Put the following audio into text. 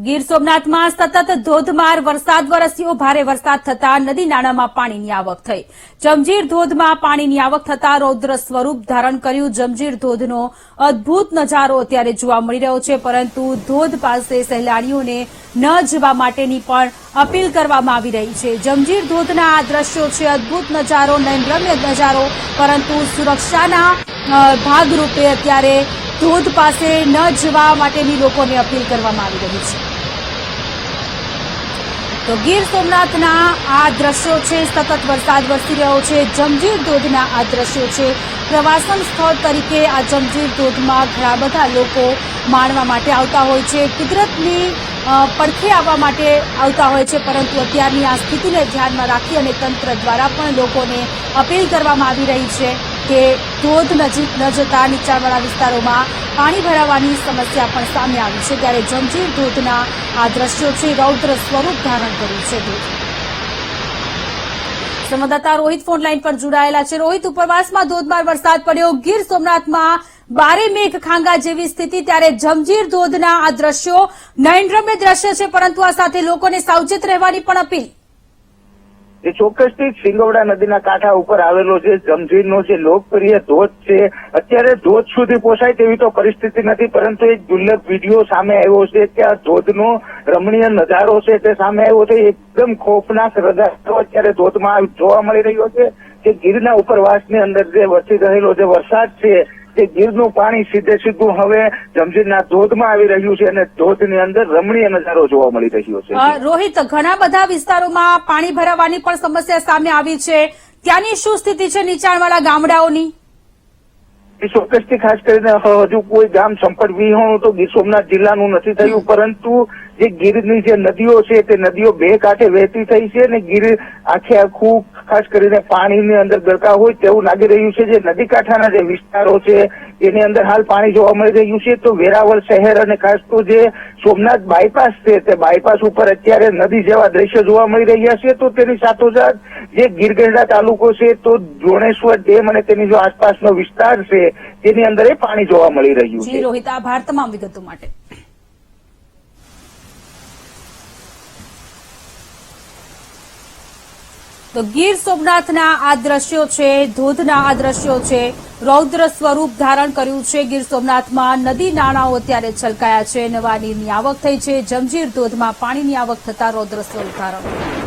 ગીર સોમનાથમાં સતત ધોધમાર વરસાદ વરસ્યો. ભારે વરસાદ થતા નદી નાળામાં પાણીની આવક થઈ. જમજીર ધોધમાં પાણીની આવક થતા રૌદ્ર સ્વરૂપ ધારણ કર્યું. જમજીર ધોધનો અદભુત નજારો અત્યારે જોવા મળી રહ્યો છે, પરંતુ ધોધ પાસે સહેલાણીઓને ન જવા માટેની પણ અપીલ કરવામાં આવી રહી છે. જમજીર ધોધના આ દ્રશ્યો છે, અદભુત નજારો, નયનરમ્ય નજારો, પરંતુ સુરક્ષાના ભાગરૂપે અત્યારે ધોધ પાસે ન જવા માટેની લોકોને અપીલ કરવામાં આવી રહી છે. તો ગીર સોમનાથના આ દ્રશ્યો છે, સતત વરસાદ વરસી રહ્યો છે. જમજીર ધોધના આ દ્રશ્યો છે. પ્રવાસન સ્થળ તરીકે આ જમજીર ધોધમાં ઘણા બધા લોકો માણવા માટે આવતા હોય છે, કુદરતની પડખે આવવા માટે આવતા હોય છે, પરંતુ અત્યારની આ સ્થિતિને ધ્યાનમાં રાખી અને તંત્ર દ્વારા પણ લોકોને અપીલ કરવામાં આવી રહી છે કે ધોધ નજીક ન જતા નીચાણવાળા વિસ્તારોમાં પાણી ભરાવાની સમસ્યા પણ સામે આવી છે. ત્યારે જમજીર ધોધના આ દ્રશ્યો છે, રૌદ્ર સ્વરૂપ ધારણ કર્યું છે ધોધ. સંવાદદાતા રોહિત ફોન લાઈન પર જોડાયેલા છે. રોહિત, ઉપરવાસમાં ધોધમાર વરસાદ પડ્યો. ગીર સોમનાથમાં બારે મેઘ ખાંગા જેવી સ્થિતિ, ત્યારે જમજીર ધોધના આ દ્રશ્યો નયનરમ્ય દ્રશ્ય છે, પરંતુ આ સાથે લોકોને સાવચેત રહેવાની પણ અપીલ. એ ચોક્કસથી સિંગવડા નદીના કાંઠા ઉપર આવેલો છે જમજીરનો જે લોકપ્રિય ધોધ છે. અત્યારે ધોધ સુધી પહોંચાય તેવી તો પરિસ્થિતિ નથી, પરંતુ એક દુર્લભ વિડીયો સામે આવ્યો છે કે આ ધોધનો રમણીય નજારો છે તે સામે આવ્યો છે. એકદમ ખોફનાક નજારો અત્યારે ધોધમાં જોવા મળી રહ્યો છે કે ગીરના ઉપરવાસની અંદર જે વરસી રહેલો જે વરસાદ છે તે ગીરનું પાણી સીધે સીધું હવે જમજીરના ધોધમાં આવી રહ્યું છે અને ધોધની અંદર રમણીય નજારો જોવા મળી રહ્યો છે. રોહિત, ઘણા બધા વિસ્તારોમાં પાણી ભરાવાની પણ સમસ્યા સામે આવી છે. ત્યાંની શું સ્થિતિ છે નીચાણવાળા ગામડાઓની? ચોક્કસથી ખાસ કરીને હજુ કોઈ ગામ સંપર્ક વિહોણું તો ગીર સોમનાથ જિલ્લાનું નથી થયું, પરંતુ જે ગીરની જે નદીઓ છે તે નદીઓ બે કાંઠે વહેતી થઈ છે અને ગીર આખે આખું ખાસ કરીને પાણીની અંદર ગરકા હોય તેવું લાગી રહ્યું છે. જે નદી કાંઠાના જે વિસ્તારો છે એની અંદર હાલ પાણી જોવા મળી રહ્યું છે. તો વેરાવળ શહેર અને ખાસ તો જે સોમનાથ બાયપાસ છે તે બાયપાસ ઉપર અત્યારે નદી જેવા દ્રશ્યો જોવા મળી રહ્યા છે. તો તેની સાથોસાથ જે ગીરગઢડા તાલુકો છે તો જોણેશ્વર ડેમ અને તેની જો આસપાસનો વિસ્તાર છે તેની અંદર એ પાણી જોવા મળી રહ્યું છે. રોહિત, આભાર તમામ વિગતો માટે. તો ગીર સોમનાથના આ દ્રશ્યો છે, ધોધના આ દ્રશ્યો છે, રૌદ્ર સ્વરૂપ ધારણ કર્યું છે. ગીર સોમનાથમાં નદી નાળાઓ અત્યારે છલકાયા છે, નવા નીરની આવક થઈ છે. જમજીર ધોધમાં પાણીની આવક થતા રૌદ્ર સ્વરૂપ ધારણ કર્યું.